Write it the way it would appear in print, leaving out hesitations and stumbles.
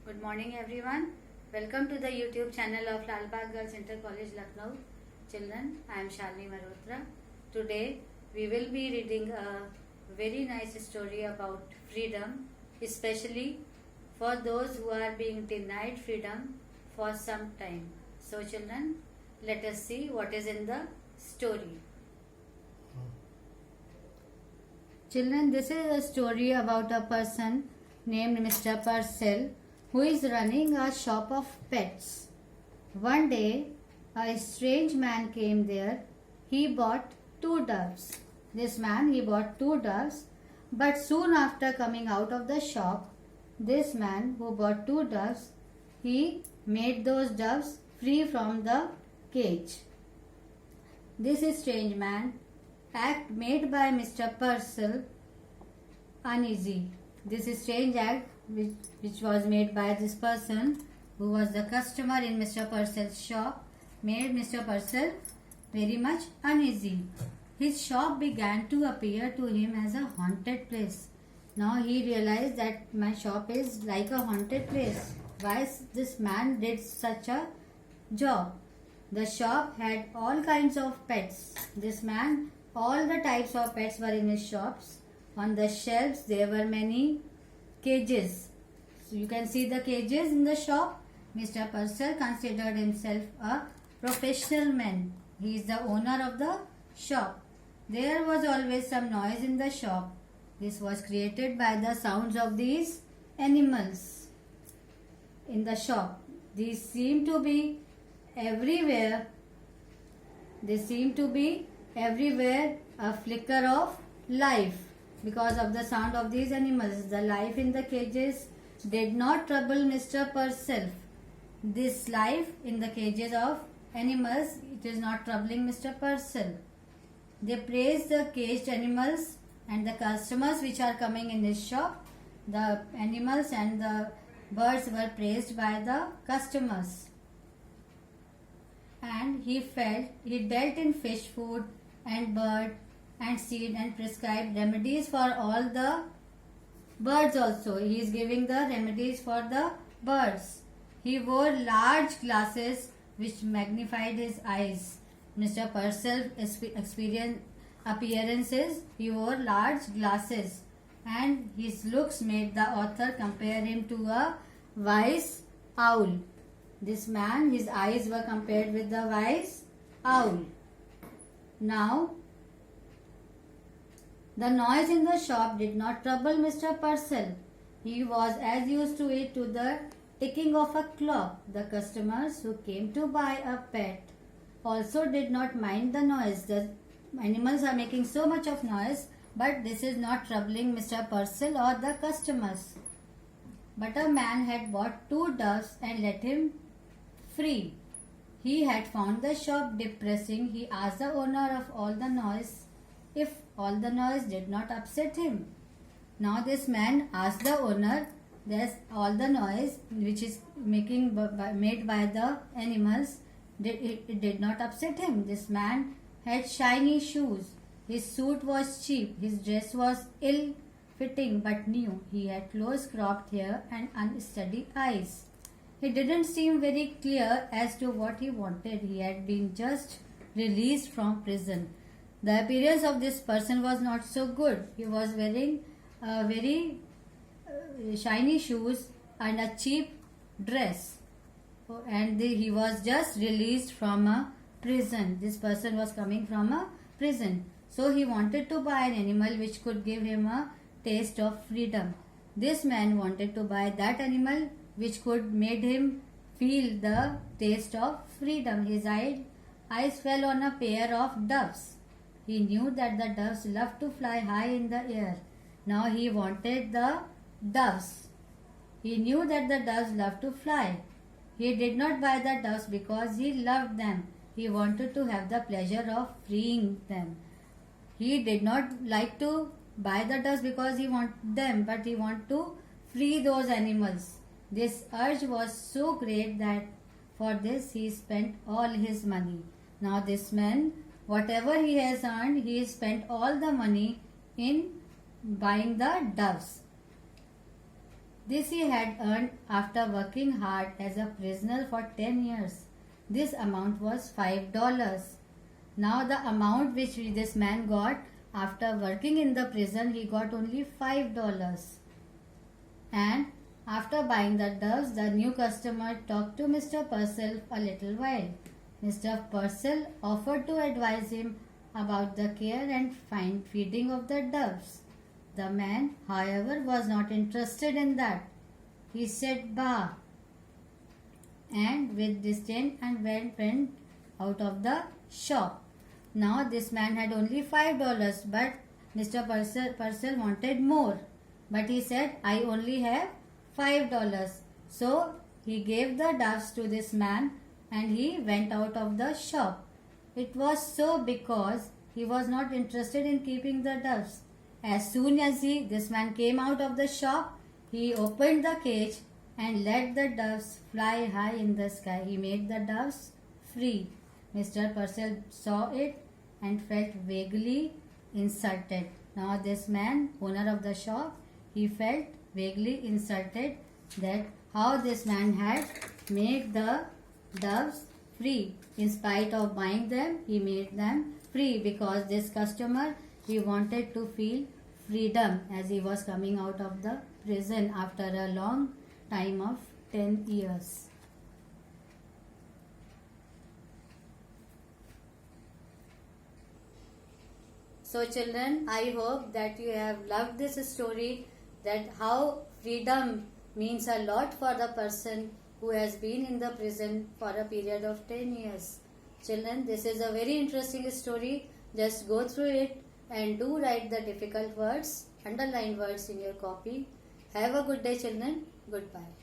Good morning everyone. Welcome to the YouTube channel of Lalbagh Girls Inter College Lucknow. Children, I am Shalini Malhotra. Today we will be reading a very nice story about freedom, especially for those who are being denied freedom for some time. So children, let us see what is in the story. Children, this is a story about a person named Mr. Purcell who is running a shop of pets. One day, a strange man came there. He bought 2 doves. This man, he bought 2 doves, but soon after coming out of the shop, this man who bought 2 doves, he made those doves free from the cage. This strange man act made by Mr. Purcell uneasy. This strange act which was made by this person who was the customer in Mr. Purcell's shop made Mr. Purcell very much uneasy. His shop began to appear to him as a haunted place. Now he realized that my shop is like a haunted place. Why this man did such a job? The shop had all kinds of pets. This man, all the types of pets were in his shops. On the shelves there were many cages. So you can see the cages in the shop. Mr. Purcell considered himself a professional man. He is the owner of the shop. There was always some noise in the shop. This was created by the sounds of these animals in the shop. These seem to be everywhere. They seem to be everywhere a flicker of life. Because of the sound of these animals, the life in the cages did not trouble Mr. Purcell. This life in the cages of animals, it is not troubling Mr. Purcell. They praise the caged animals and the customers which are coming in his shop. The animals and the birds were praised by the customers. And he dealt in fish food and bird and seed and prescribed remedies for all the birds also. He is giving the remedies for the birds. He wore large glasses which magnified his eyes. Mr. Purcell's appearances, he wore large glasses and his looks made the author compare him to a wise owl. This man, his eyes were compared with the wise owl. Now, the noise in the shop did not trouble Mr. Purcell. He was as used to it to the ticking of a clock. The customers who came to buy a pet also did not mind the noise. The animals are making so much of noise, but this is not troubling Mr. Purcell or the customers. But a man had bought 2 doves and let him free. He had found the shop depressing. He asked the owner of all the noise if all the noise did not upset him. Now this man asked the owner that all the noise which is made by the animals, it did not upset him. This man had shiny shoes. His suit was cheap. His dress was ill-fitting but new. He had close cropped hair and unsteady eyes. He didn't seem very clear as to what he wanted. He had been just released from prison. The appearance of this person was not so good. He was wearing very shiny shoes and a cheap dress. And he was just released from a prison. This person was coming from a prison. So he wanted to buy an animal which could give him a taste of freedom. This man wanted to buy that animal which could made him feel the taste of freedom. His eyes fell on a pair of doves. He knew that the doves loved to fly high in the air. Now he wanted the doves. He knew that the doves loved to fly. He did not buy the doves because he loved them. He wanted to have the pleasure of freeing them. He did not like to buy the doves because he wanted them, but he wanted to free those animals. This urge was so great that for this he spent all his money. Now this man, whatever he has earned, he spent all the money in buying the doves. This he had earned after working hard as a prisoner for 10 years. This amount was $5. Now the amount which this man got after working in the prison, he got only $5. And after buying the doves, the new customer talked to Mr. Purcell a little while. Mr. Purcell offered to advise him about the care and fine feeding of the doves. The man, however, was not interested in that. He said, "Bah," and with disdain and went out of the shop. Now this man had only $5, but Mr. Purcell wanted more. But he said, "I only have $5. So he gave the doves to this man and he went out of the shop. It was so because he was not interested in keeping the doves. As soon as this man came out of the shop, he opened the cage and let the doves fly high in the sky. He made the doves free. Mr. Purcell saw it and felt vaguely insulted. Now this man, owner of the shop, he felt vaguely insulted that how this man had made the doves free. In spite of buying them, he made them free because this customer, he wanted to feel freedom as he was coming out of the prison after a long time of 10 years. So children, I hope that you have loved this story, that how freedom means a lot for the person who has been in the prison for a period of 10 years. Children, this is a very interesting story. Just go through it and do write the difficult words, underlined words in your copy. Have a good day children. Goodbye.